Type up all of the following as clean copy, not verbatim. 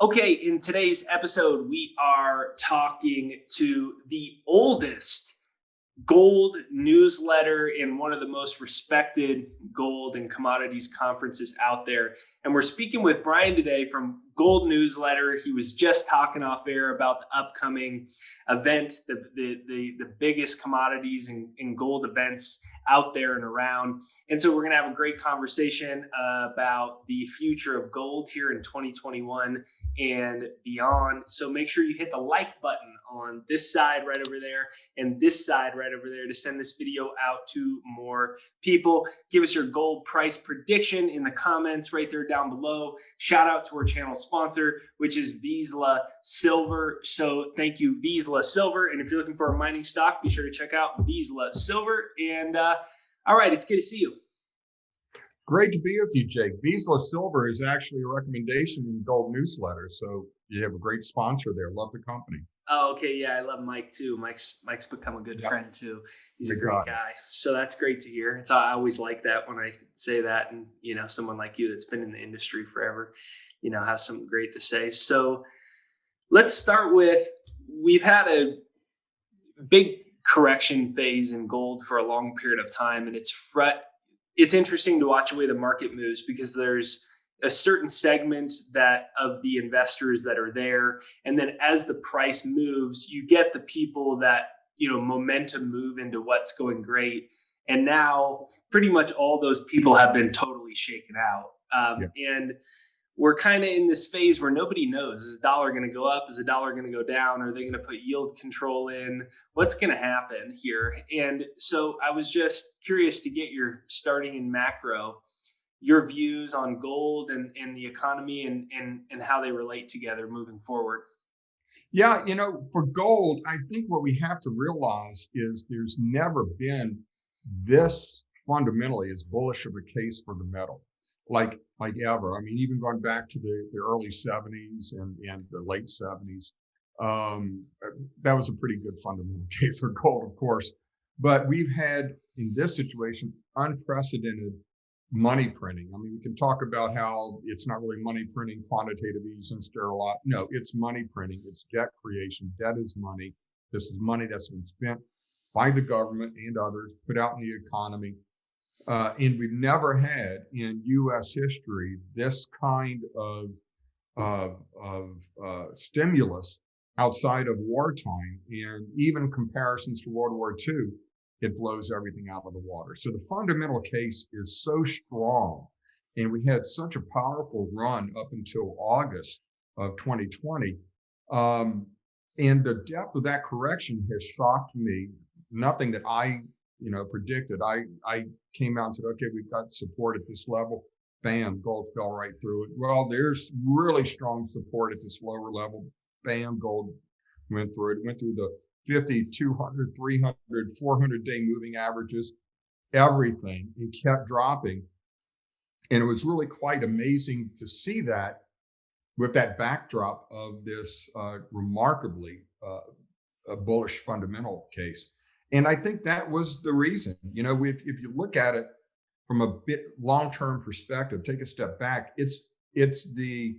Okay, in today's episode, we are talking to the oldest gold newsletter in one of the most respected gold and commodities conferences out there. And we're speaking with Brien today from Gold Newsletter. He was just talking off air about the upcoming event, the biggest commodities and gold events out there and around. And so we're going to have a great conversation about the future of gold here in 2021 and beyond. So make sure you hit the like button on this side right over there and this side right over there to send this video out to more people. Give us your gold price prediction in the comments right there down below. Shout out to our channel sponsor, which is Vizsla Silver. So thank you, Vizsla Silver. And if you're looking for a mining stock, be sure to check out Vizsla Silver. And all right, it's good to see you. Great to be with you, Jake. Vizsla Silver is actually a recommendation in Gold Newsletter, so you have a great sponsor there. Love the company. Oh, okay. Yeah, I love Mike too. Mike's become a good friend too. He's a great guy. So that's great to hear. I always like that when I say that, and someone like you that's been in the industry forever, has something great to say. So let's start with, we've had a big correction phase in gold for a long period of time, and it's interesting to watch the way the market moves because there's a certain segment of the investors that are there, and then as the price moves, you get the people that momentum move into what's going great, and now pretty much all those people have been totally shaken out. And we're kind of in this phase where nobody knows, is the dollar going to go up, is the dollar going to go down, are they going to put yield control in, what's going to happen here? And so I was just curious to get your, starting in macro, your views on gold and the economy and how they relate together moving forward. Yeah, for gold, I think what we have to realize is there's never been this fundamentally as bullish of a case for the metal, like ever. I mean, even going back to the early 70s and the late 70s, that was a pretty good fundamental case for gold, of course. But we've had, in this situation, unprecedented money printing. I mean, we can talk about how it's not really money printing, quantitative easing, sterile. No, it's money printing. It's debt creation. Debt is money. This is money that's been spent by the government and others, put out in the economy. And we've never had in U.S. history this kind of stimulus outside of wartime, and even comparisons to World War II. It blows everything out of the water. So the fundamental case is so strong. And we had such a powerful run up until August of 2020. And the depth of that correction has shocked me. Nothing that I, predicted. I came out and said, okay, we've got support at this level. Bam, gold fell right through it. Well, there's really strong support at this lower level. Bam, gold went through it. Went through the 50, 200, 300, 400-day moving averages, everything. It kept dropping. And it was really quite amazing to see that with that backdrop of this remarkably bullish fundamental case. And I think that was the reason. If you look at it from a bit long-term perspective, take a step back, it's the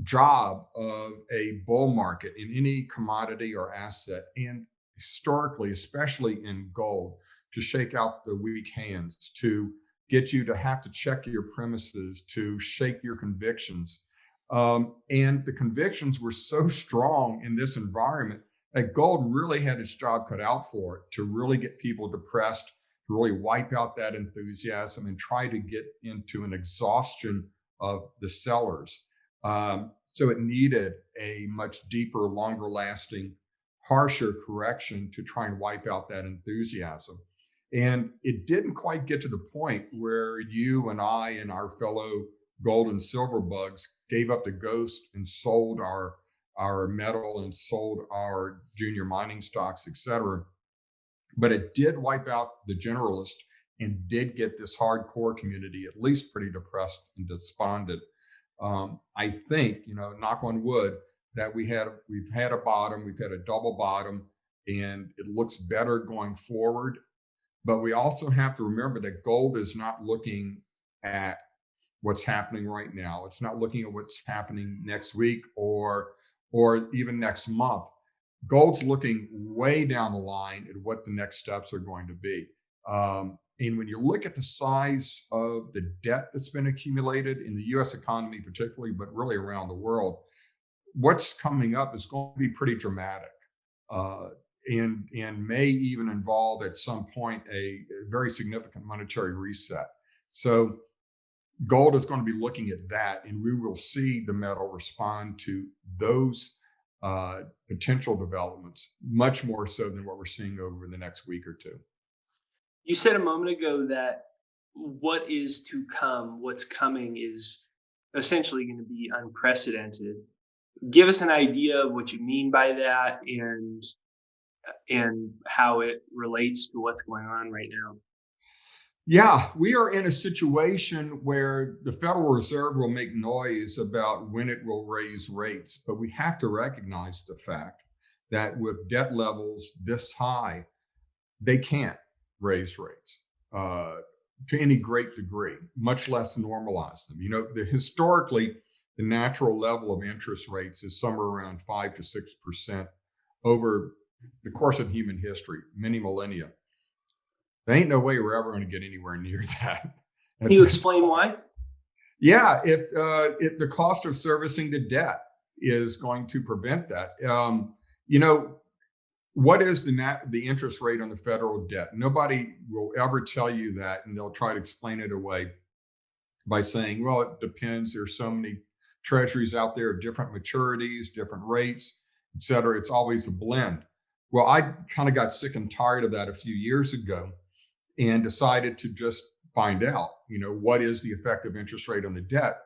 job of a bull market in any commodity or asset, and historically, especially in gold, to shake out the weak hands, to get you to have to check your premises, to shake your convictions. And the convictions were so strong in this environment that gold really had its job cut out for it to really get people depressed, to really wipe out that enthusiasm and try to get into an exhaustion of the sellers. So it needed a much deeper, longer lasting, harsher correction to try and wipe out that enthusiasm. And it didn't quite get to the point where you and I and our fellow gold and silver bugs gave up the ghost and sold our metal and sold our junior mining stocks, et cetera. But it did wipe out the generalist and did get this hardcore community at least pretty depressed and despondent. I think, knock on wood, that we've had a bottom, we've had a double bottom, and it looks better going forward. But we also have to remember that gold is not looking at what's happening right now. It's not looking at what's happening next week or even next month. Gold's looking way down the line at what the next steps are going to be. And when you look at the size of the debt that's been accumulated in the US economy, particularly, but really around the world, what's coming up is going to be pretty dramatic. Uh, and may even involve at some point a very significant monetary reset. So gold is going to be looking at that, and we will see the metal respond to those potential developments much more so than what we're seeing over the next week or two. You said a moment ago that what is to come, what's coming, is essentially going to be unprecedented. Give us an idea of what you mean by that, and how it relates to what's going on right now. Yeah, we are in a situation where the Federal Reserve will make noise about when it will raise rates, but we have to recognize the fact that with debt levels this high, they can't raise rates to any great degree, much less normalize them. Historically, the natural level of interest rates is somewhere around 5 to 6% over the course of human history, many millennia. There ain't no way we're ever going to get anywhere near that. Can you explain why? Yeah, if the cost of servicing the debt is going to prevent that. You know, what is the interest rate on the federal debt? Nobody will ever tell you that, and they'll try to explain it away by saying, well, it depends. There's so many treasuries out there, different maturities, different rates, et cetera. It's always a blend. Well, I kind of got sick and tired of that a few years ago and decided to just find out, what is the effective interest rate on the debt?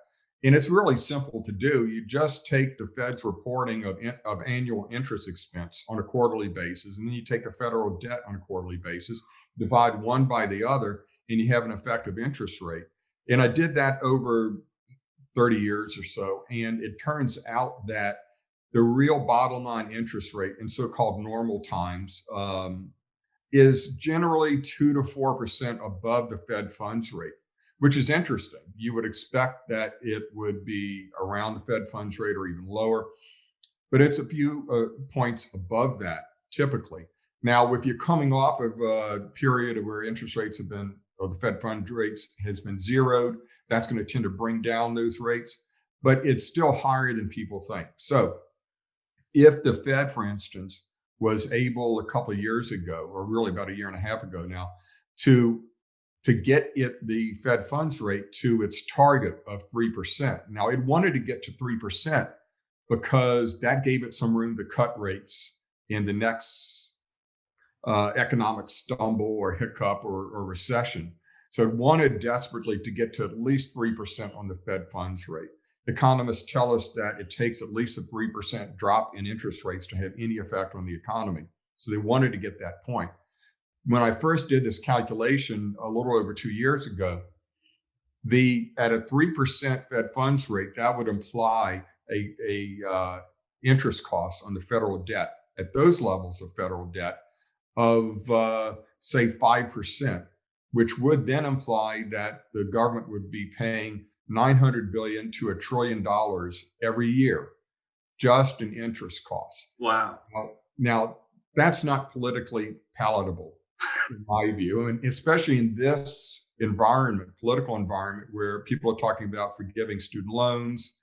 And it's really simple to do. You just take the Fed's reporting of annual interest expense on a quarterly basis, and then you take the federal debt on a quarterly basis, divide one by the other, and you have an effective interest rate. And I did that over 30 years or so. And it turns out that the real bottom line interest rate in so-called normal times is generally 2 to 4% above the Fed funds rate, which is interesting. You would expect that it would be around the Fed funds rate or even lower, but it's a few points above that typically. Now, if you're coming off of a period where interest rates have been, or the Fed funds rates has been zeroed, that's going to tend to bring down those rates, but it's still higher than people think. So if the Fed, for instance, was able a couple of years ago, or really about a year and a half ago now, to get the Fed funds rate to its target of 3%. Now, it wanted to get to 3% because that gave it some room to cut rates in the next economic stumble or hiccup or recession. So it wanted desperately to get to at least 3% on the Fed funds rate. Economists tell us that it takes at least a 3% drop in interest rates to have any effect on the economy. So they wanted to get that point. When I first did this calculation a little over 2 years ago, at a 3% Fed funds rate, that would imply a interest cost on the federal debt at those levels of federal debt of say 5%, which would then imply that the government would be paying $900 billion to $1 trillion every year, just in interest costs. Wow. Now, that's not politically palatable, in my view, and especially in this environment, political environment, where people are talking about forgiving student loans,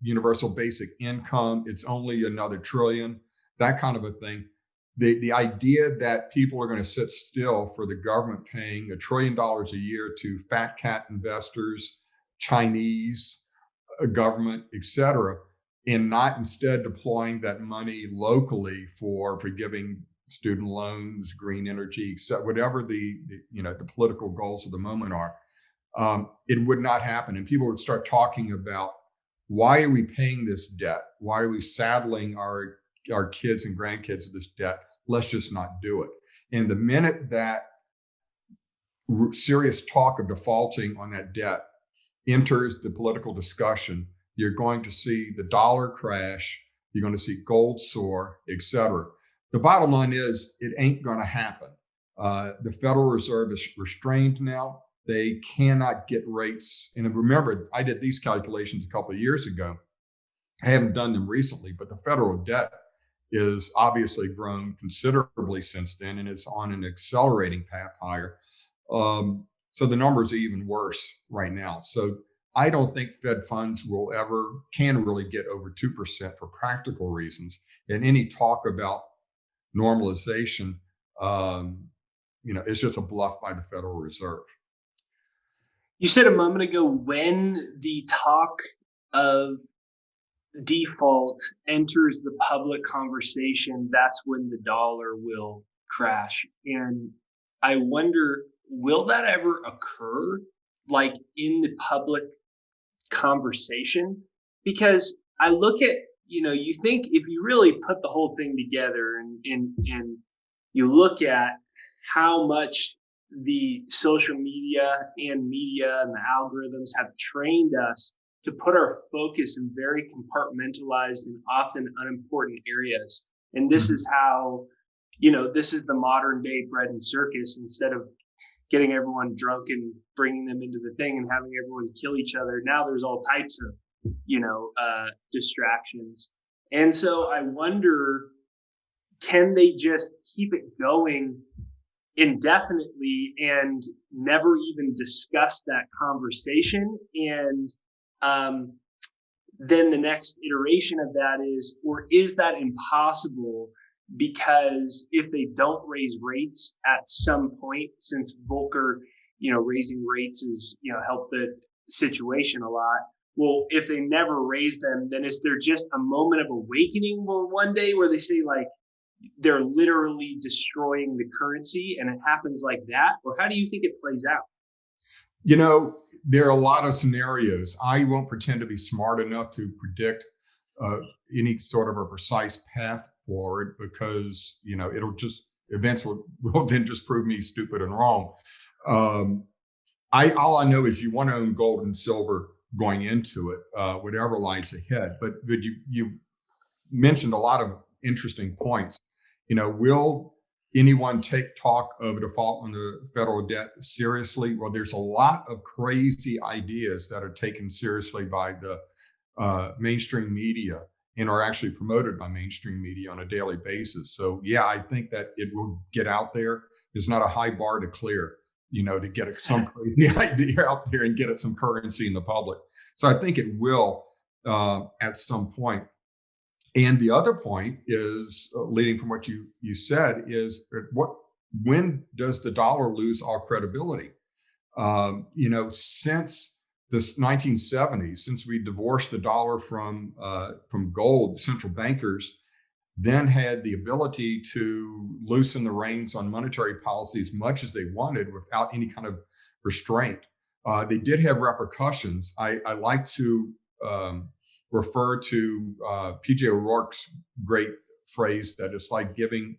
universal basic income. It's only another trillion, that kind of a thing. The idea that people are going to sit still for the government paying $1 trillion a year to fat cat investors, Chinese government, et cetera, and not instead deploying that money locally for forgiving student loans, green energy, et cetera, whatever the political goals of the moment are, it would not happen. And people would start talking about, why are we paying this debt? Why are we saddling our kids and grandkids with this debt? Let's just not do it. And the minute that serious talk of defaulting on that debt enters the political discussion, you're going to see the dollar crash, you're going to see gold soar, et cetera. The bottom line is, it ain't going to happen. The Federal Reserve is restrained now. they cannot get rates. And remember, I did these calculations a couple of years ago. I haven't done them recently, but the federal debt is obviously grown considerably since then and is on an accelerating path higher. So the numbers are even worse right now. So I don't think Fed funds can really get over 2% for practical reasons. And any talk about normalization, it's just a bluff by the Federal Reserve. You said a moment ago, when the talk of default enters the public conversation, that's when the dollar will crash. And I wonder, will that ever occur, like in the public conversation? Because I look at, you think if you really put the whole thing together and you look at how much the social media and the algorithms have trained us to put our focus in very compartmentalized and often unimportant areas. And this is how, this is the modern day bread and circus. Instead of getting everyone drunk and bringing them into the thing and having everyone kill each other, now there's all types of, distractions. And so I wonder, can they just keep it going indefinitely and never even discuss that conversation? And then the next iteration of that is, or is that impossible? Because if they don't raise rates at some point, since Volcker, raising rates is, helped the situation a lot. Well, if they never raise them, then is there just a moment of awakening one day where they say, like, they're literally destroying the currency and it happens like that? Or how do you think it plays out? There are a lot of scenarios. I won't pretend to be smart enough to predict any sort of a precise path forward, because it'll just events will then just prove me stupid and wrong. All I know is you want to own gold and silver going into it, whatever lies ahead. But you've mentioned a lot of interesting points. Will anyone take talk of default on the federal debt seriously? Well, there's a lot of crazy ideas that are taken seriously by the mainstream media and are actually promoted by mainstream media on a daily basis. So yeah, I think that it will get out there. There's not a high bar to clear, to get some crazy idea out there and get it some currency in the public. So I think it will at some point. And the other point is, leading from what you said, is when does the dollar lose all credibility? Since the 1970s, since we divorced the dollar from gold, central bankers then had the ability to loosen the reins on monetary policy as much as they wanted without any kind of restraint. They did have repercussions. I like to refer to P.J. O'Rourke's great phrase that it's like giving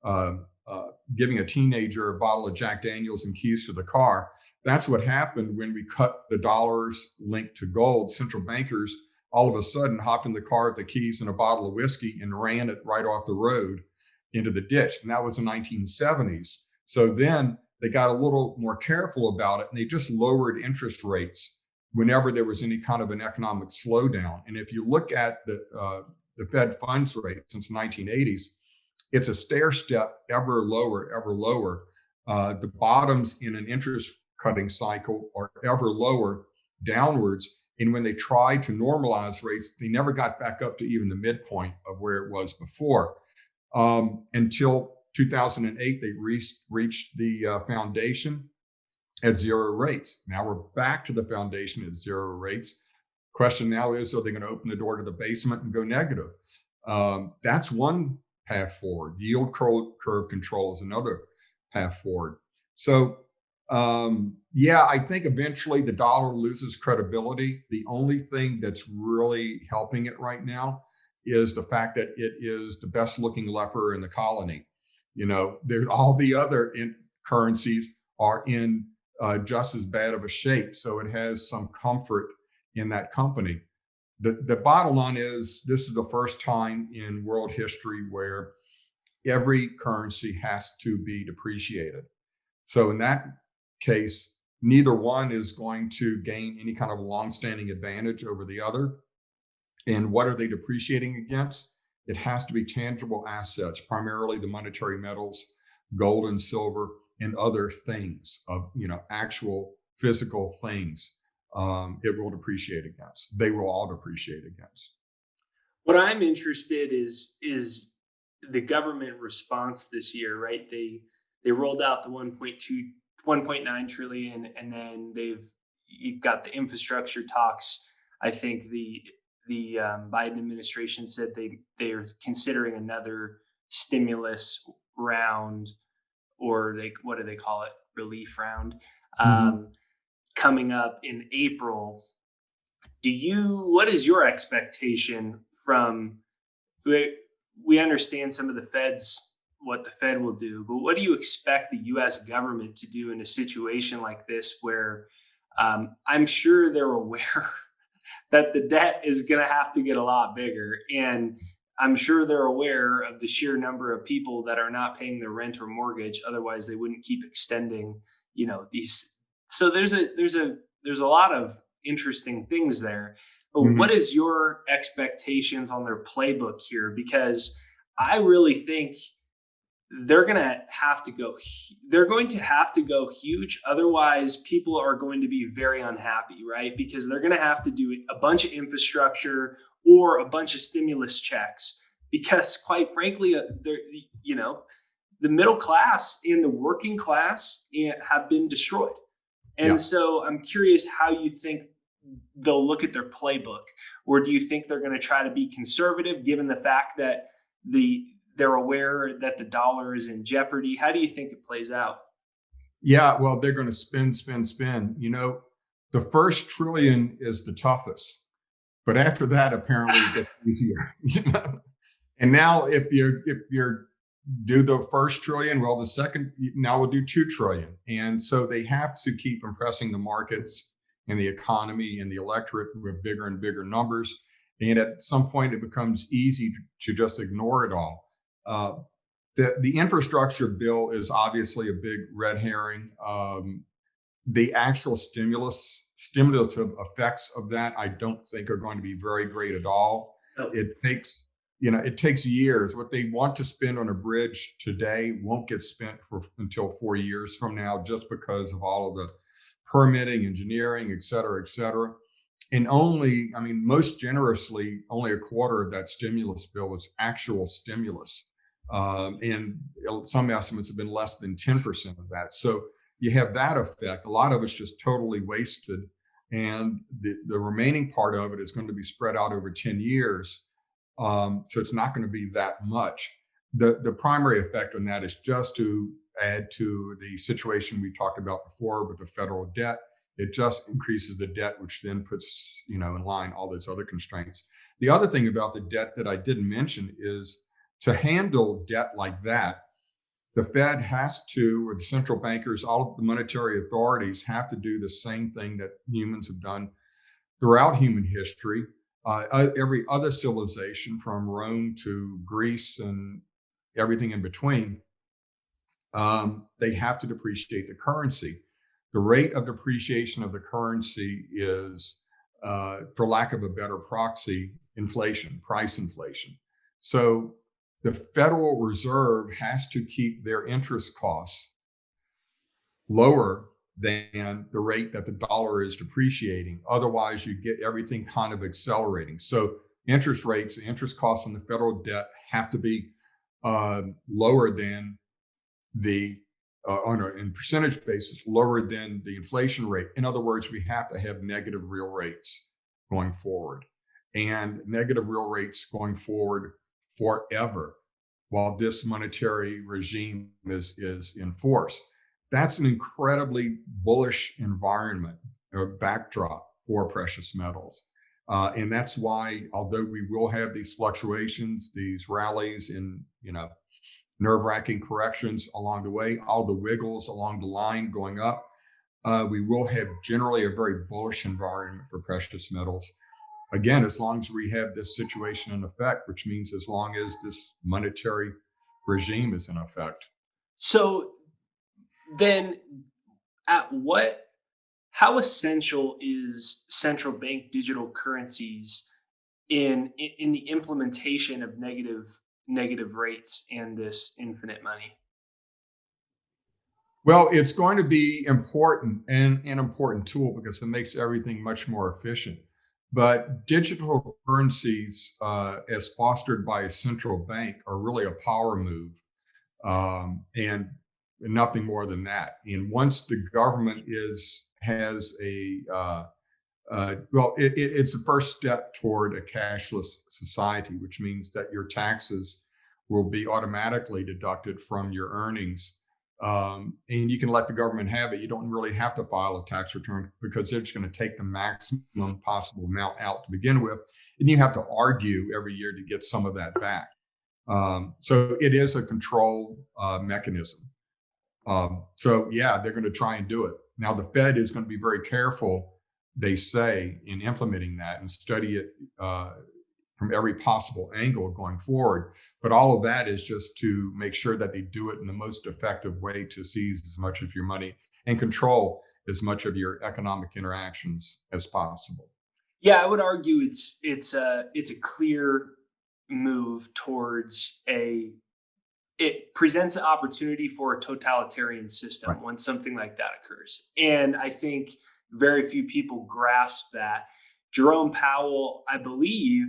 a teenager a bottle of Jack Daniels and keys to the car. That's what happened when we cut the dollars linked to gold. Central bankers all of a sudden hopped in the car with the keys and a bottle of whiskey and ran it right off the road into the ditch. And that was the 1970s. So then they got a little more careful about it, and they just lowered interest rates whenever there was any kind of an economic slowdown. And if you look at the Fed funds rate since the 1980s, it's a stair step ever lower. The bottoms in an interest cutting cycle are ever lower downwards. And when they tried to normalize rates, they never got back up to even the midpoint of where it was before. Until 2008, they reached the foundation at zero rates. Now we're back to the foundation at zero rates. Question now is, are they going to open the door to the basement and go negative? That's one path forward. Yield curve control is another path forward. So I think eventually the dollar loses credibility. The only thing that's really helping it right now is the fact that it is the best looking leper in the colony. All the other currencies are in just as bad of a shape. So it has some comfort in that company. The bottom line is, this is the first time in world history where every currency has to be depreciated. So in that case, neither one is going to gain any kind of longstanding advantage over the other. And what are they depreciating against? It has to be tangible assets, primarily the monetary metals, gold and silver, and other things of, actual physical things. It will depreciate against. They will all depreciate against. What I'm interested is the government response this year, right? They rolled out the 1.9 trillion, and then you've got the infrastructure talks. I think the Biden administration said they're considering another stimulus round, or what do they call it, relief round, Mm-hmm. coming up in April. What is your expectation from, we understand some of what the Fed will do, but what do you expect the US government to do in a situation like this where I'm sure they're aware that the debt is going to have to get a lot bigger, and I'm sure they're aware of the sheer number of people that are not paying their rent or mortgage, otherwise they wouldn't keep extending, these. So there's a lot of interesting things there. But what Mm-hmm. is your expectations on their playbook here? Because I really think they're going to have to go they're going to have to go huge, otherwise people are going to be very unhappy, right? Because they're going to have to do a bunch of infrastructure or a bunch of stimulus checks, because quite frankly, they're, you know the middle class and the working class have been destroyed. And Yeah. so I'm curious how you think they'll look at their playbook, or do you think they're going to try to be conservative given the fact that they're aware that the dollar is in jeopardy? How do you think it plays out? Yeah. Well, they're going to spend, spend, spend. The first trillion is the toughest, but after that, apparently it gets easier. And now, if you're do the first trillion, well, the second now we'll do 2 trillion, and so they have to keep impressing the markets and the economy and the electorate with bigger and bigger numbers. And at some point, it becomes easy to just ignore it all. Uh, the infrastructure bill is obviously a big red herring. The actual stimulative effects of that, I don't think are going to be very great at all. Oh. It takes years. What they want to spend on a bridge today won't get spent until 4 years from now, just because of all of the permitting, engineering, et cetera, et cetera. And most generously, only a quarter of that stimulus bill was actual stimulus. And some estimates have been less than 10% of that. So you have that effect. A lot of it's just totally wasted. And the remaining part of it is going to be spread out over 10 years. So it's not going to be that much. The primary effect on that is just to add to the situation we talked about before with the federal debt. It just increases the debt, which then puts, in line all those other constraints. The other thing about the debt that I didn't mention is, to handle debt like that, the Fed has to, or the central bankers, all of the monetary authorities have to do the same thing that humans have done throughout human history. Every other civilization, from Rome to Greece and everything in between, they have to depreciate the currency. The rate of depreciation of the currency is, for lack of a better proxy, inflation, price inflation. So the Federal Reserve has to keep their interest costs lower than the rate that the dollar is depreciating. Otherwise, you get everything kind of accelerating. So interest costs on the federal debt have to be lower than in percentage basis, lower than the inflation rate. In other words, we have to have negative real rates going forward, and negative real rates going forward forever while this monetary regime is in force. That's an incredibly bullish environment or backdrop for precious metals. And that's why, although we will have these fluctuations, these rallies, and nerve-wracking corrections along the way, all the wiggles along the line going up, we will have generally a very bullish environment for precious metals. Again, as long as we have this situation in effect, which means as long as this monetary regime is in effect. So then, at what How essential is central bank digital currencies in the implementation of negative rates and this infinite money? Well, it's going to be important and an important tool because it makes everything much more efficient. But digital currencies, as fostered by a central bank, are really a power move, and nothing more than that. And once the government is has a well, it's the first step toward a cashless society, which means that your taxes will be automatically deducted from your earnings. And you can let the government have it. You don't really have to file a tax return because they're just going to take the maximum possible amount out to begin with. And you have to argue every year to get some of that back. So it is a control mechanism. So yeah, they're going to try and do it. Now the Fed is going to be very careful, they say, in implementing that and study it from every possible angle going forward. But all of that is just to make sure that they do it in the most effective way to seize as much of your money and control as much of your economic interactions as possible. Yeah, I would argue it's a clear move towards a it presents the opportunity for a totalitarian system Right. when something like that occurs. And I think very few people grasp that. Jerome Powell, I believe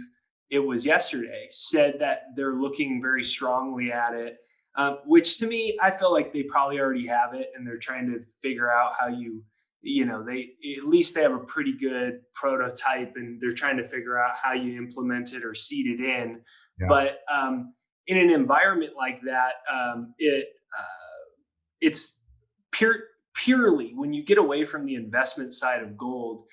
it was yesterday, said that they're looking very strongly at it, which to me, I feel like they probably already have it and they're trying to figure out how they at least they have a pretty good prototype and they're trying to figure out how you implement it or seed it in. Yeah. But in an environment like that, it's pure purely when you get away from the investment side of gold,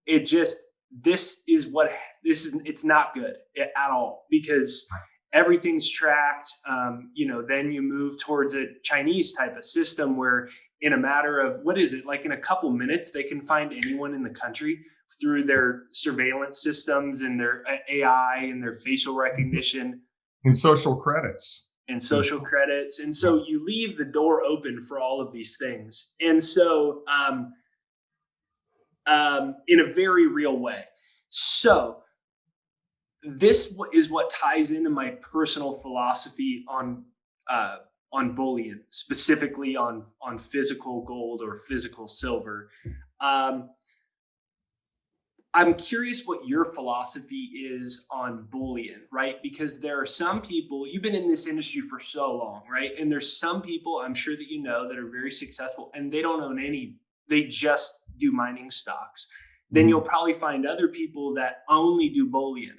it just this is what this is. It's not good at all because everything's tracked. Then you move towards a Chinese type of system where in a matter of what is it like in a couple minutes they can find anyone in the country through their surveillance systems and their AI and their facial recognition And social credits. and And social credits. And so you leave the door open for all of these things. And so, in a very real way. So, this is what ties into my personal philosophy on bullion, specifically on physical gold or physical silver. Um, I'm curious what your philosophy is on bullion, right? Because there are some people, you've been in this industry for so long, right? And there's some people I'm sure that you know that are very successful and they don't own any, they just do mining stocks. Then you'll Mhm. probably find other people that only do bullion.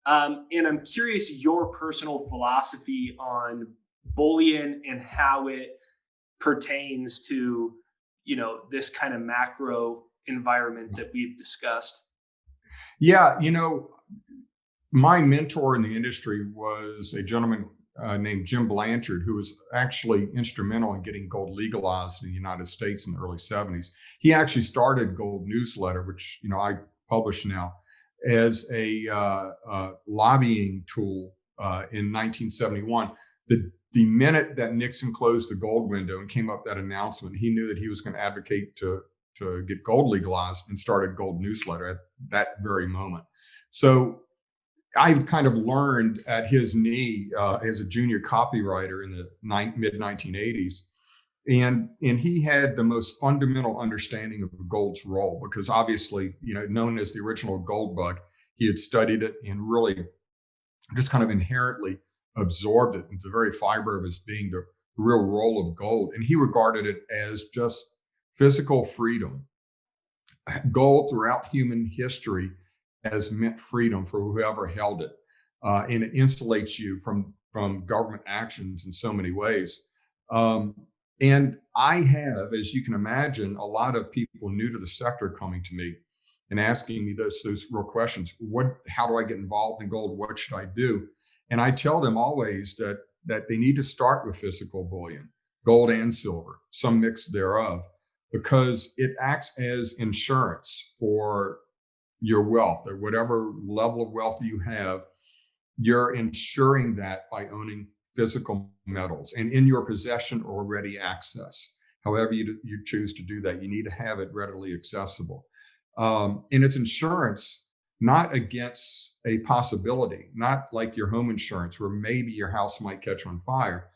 And I'm curious your personal philosophy on bullion and how it pertains to, this kind of macro environment that we've discussed. Yeah, my mentor in the industry was a gentleman named Jim Blanchard, who was actually instrumental in getting gold legalized in the United States in the early 70s. He actually started Gold Newsletter, which I publish now, as a lobbying tool in 1971. The minute that Nixon closed the gold window and came up that announcement, he knew that he was going to advocate to get gold legalized and started Gold Newsletter at that very moment. So I kind of learned at his knee as a junior copywriter in the mid 1980s. And he had the most fundamental understanding of gold's role because obviously, known as the original gold bug, he had studied it and really just kind of inherently absorbed it into the very fiber of his being, the real role of gold. And he regarded it as just physical freedom. Gold throughout human history has meant freedom for whoever held it, and it insulates you from government actions in so many ways. Um, and I have, as you can imagine, a lot of people new to the sector coming to me and asking me those real questions. How do I get involved in gold? What should I do? And I tell them always that they need to start with physical bullion, gold and silver, some mix thereof, because it acts as insurance for your wealth or whatever level of wealth you have. You're insuring that by owning physical metals and in your possession or ready access. However you choose to do that, you need to have it readily accessible. And it's insurance not against a possibility, not like your home insurance where maybe your house might catch on fire.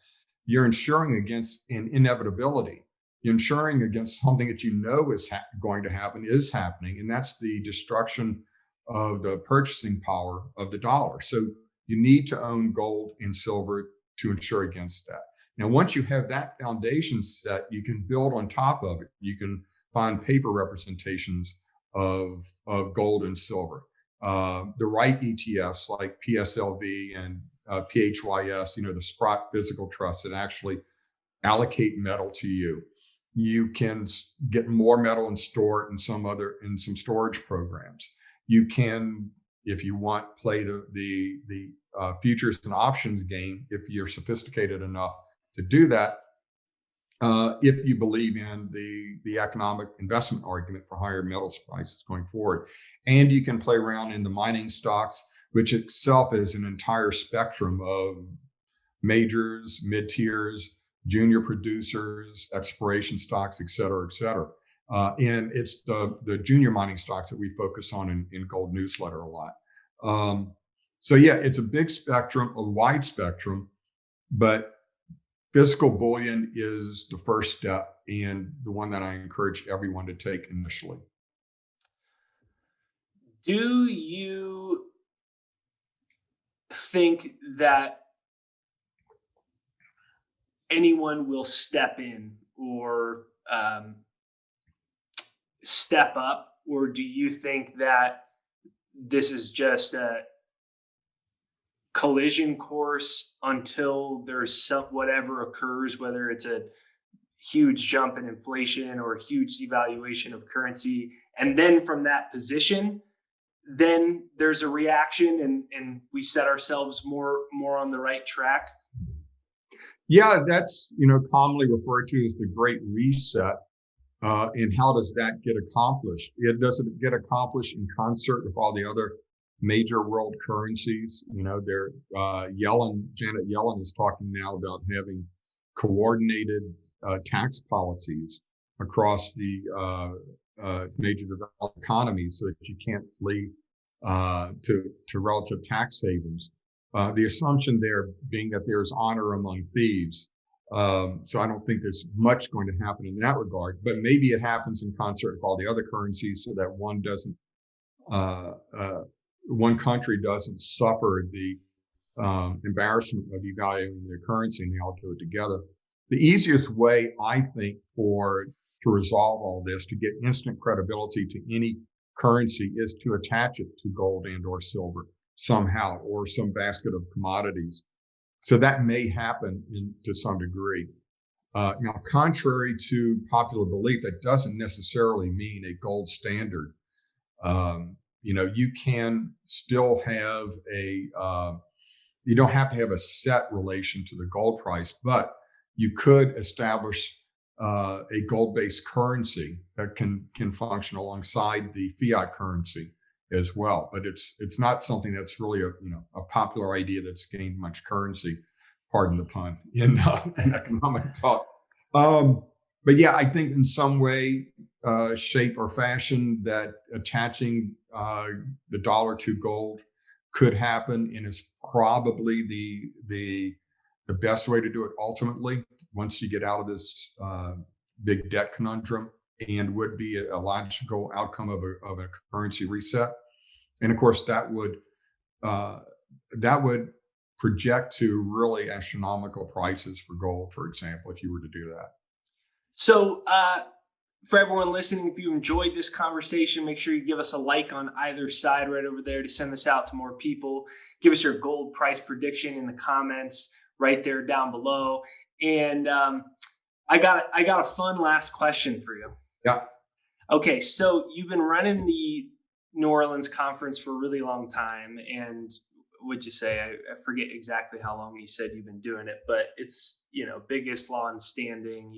You're insuring against an inevitability. You're insuring against something that you know is going to happen, is happening, and that's the destruction of the purchasing power of the dollar. So you need to own gold and silver to insure against that. Now, once you have that foundation set, you can build on top of it. You can find paper representations of gold and silver. The right ETFs like PSLV and PHYS, the Sprott Physical Trust that actually allocate metal to you. You can get more metal and store it in some storage programs. You can, if you want, play the futures and options game if you're sophisticated enough to do that. If you believe in the economic investment argument for higher metals prices going forward. And you can play around in the mining stocks, which itself is an entire spectrum of majors, mid-tiers, junior producers, exploration stocks, et cetera, et cetera. And it's the junior mining stocks that we focus on in Gold Newsletter a lot. So yeah, it's a big spectrum, a wide spectrum, but physical bullion is the first step and the one that I encourage everyone to take initially. Do you think that anyone will step in or step up, or do you think that this is just a collision course until there's whatever occurs, whether it's a huge jump in inflation or a huge devaluation of currency, and then from that position, then there's a reaction and we set ourselves more on the right track? Yeah, that's commonly referred to as the Great Reset. And how does that get accomplished? It doesn't get accomplished in concert with all the other major world currencies. Janet Yellen is talking now about having coordinated tax policies across the major developed economies so that you can't flee to relative tax havens. The assumption there being that there's honor among thieves. So I don't think there's much going to happen in that regard, but maybe it happens in concert with all the other currencies so that one country doesn't suffer the embarrassment of devaluing their currency, and they all do it together. The easiest way, I think, to resolve all this, to get instant credibility to any currency, is to attach it to gold and or silver somehow, or some basket of commodities. So that may happen to some degree. Now, contrary to popular belief, that doesn't necessarily mean a gold standard. You can still have you don't have to have a set relation to the gold price, but you could establish a gold-based currency that can function alongside the fiat currency as well. But it's not something that's really a popular idea that's gained much currency, pardon the pun, in economic talk. But yeah, I think in some way, shape or fashion, that attaching the dollar to gold could happen, and is probably the best way to do it ultimately once you get out of this big debt conundrum, and would be a logical outcome of a currency reset. And of course, that would project to really astronomical prices for gold, for example, if you were to do that. So for everyone listening, if you enjoyed this conversation, make sure you give us a like on either side right over there to send this out to more people. Give us your gold price prediction in the comments right there down below. And I got a fun last question for you. Yeah. Okay, so you've been running the New Orleans conference for a really long time, and would you say, I forget exactly how long you said you've been doing it, but it's biggest law in standing.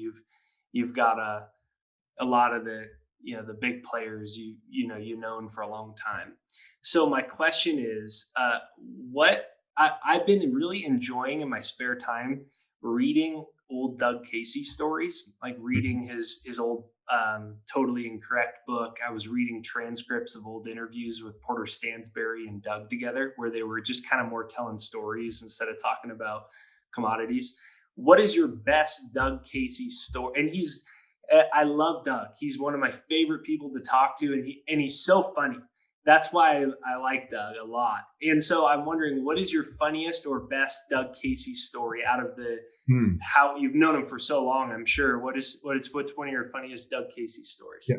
You've got a lot of the the big players you've known for a long time. So my question is, what I've been really enjoying in my spare time reading old Doug Casey stories, like reading his old Totally Incorrect book. I was reading transcripts of old interviews with Porter Stansberry and Doug together, where they were just kind of more telling stories instead of talking about commodities. What is your best Doug Casey story? And I love Doug. He's one of my favorite people to talk to, and he's so funny. That's why I like Doug a lot. And so I'm wondering, what is your funniest or best Doug Casey story out of the how you've known him for so long? I'm sure. What's one of your funniest Doug Casey stories? Yeah,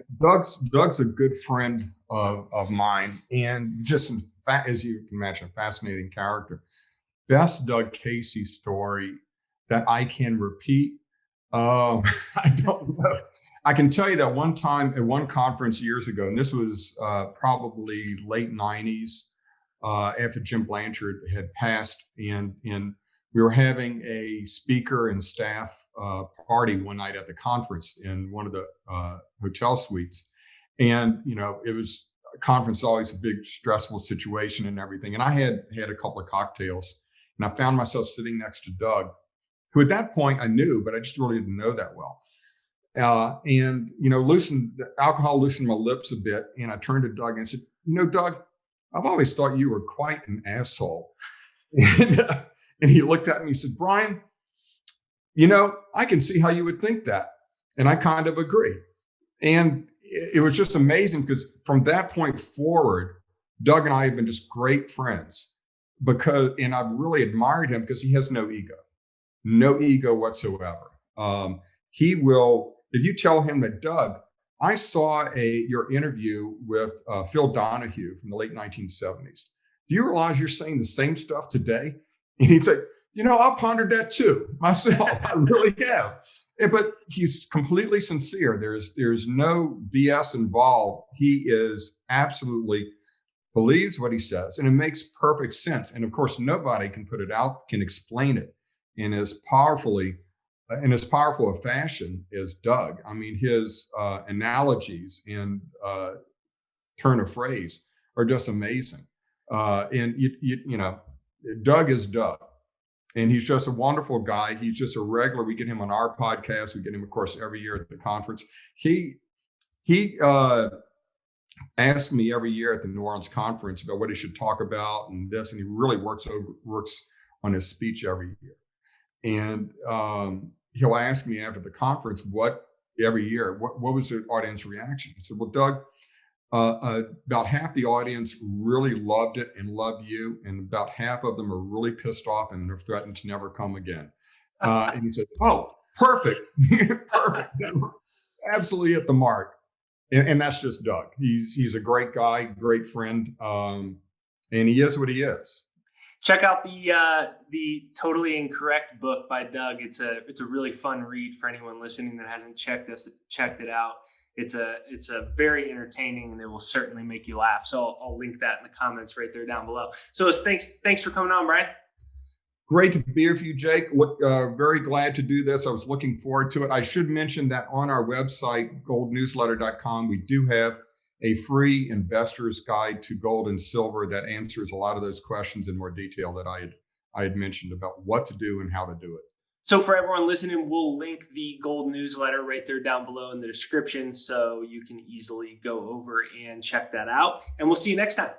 Doug's a good friend of mine, and just in fact, as you can imagine, a fascinating character. Best Doug Casey story that I can repeat. I don't know. I can tell you that one time at one conference years ago, and this was probably late 90s, after Jim Blanchard had passed, and we were having a speaker and staff party one night at the conference in one of the hotel suites. And, it was a conference, always a big stressful situation and everything. And I had a couple of cocktails, and I found myself sitting next to Doug, who at that point I knew, but I just really didn't know that well. And the alcohol loosened my lips a bit, and I turned to Doug and I said, Doug, I've always thought you were quite an asshole. And he looked at me and said, Brien, I can see how you would think that. And I kind of agree. And it was just amazing because from that point forward, Doug and I have been just great friends and I've really admired him because he has no ego whatsoever. He will, if you tell him that, Doug, I saw your interview with Phil Donahue from the late 1970s. Do you realize you're saying the same stuff today? And he'd say, I pondered that too myself. I really have. But he's completely sincere. There's no BS involved. He is absolutely believes what he says, and it makes perfect sense. And of course, nobody can explain it in as powerful a fashion as Doug. I mean, his analogies and turn of phrase are just amazing. And Doug is Doug, and he's just a wonderful guy. He's just a regular. We get him on our podcast. We get him, of course, every year at the conference. He asked me every year at the New Orleans conference about what he should talk about and this, and he really works on his speech every year. And he'll ask me after the conference what was the audience reaction? I said, well, Doug, about half the audience really loved it and loved you, and about half of them are really pissed off and have threatened to never come again. And he said, oh, perfect. Perfect. Absolutely at the mark. And that's just Doug. He's a great guy, great friend, and he is what he is. Check out the Totally Incorrect book by Doug. It's a really fun read for anyone listening that hasn't checked it out. It's a very entertaining, and it will certainly make you laugh. So I'll link that in the comments right there down below. So thanks for coming on, Brien. Great to be here with you, Jake. Look, very glad to do this. I was looking forward to it. I should mention that on our website, goldnewsletter.com, we do have a free investor's guide to gold and silver that answers a lot of those questions in more detail that I had mentioned about what to do and how to do it. So for everyone listening, we'll link the gold newsletter right there down below in the description so you can easily go over and check that out. And we'll see you next time.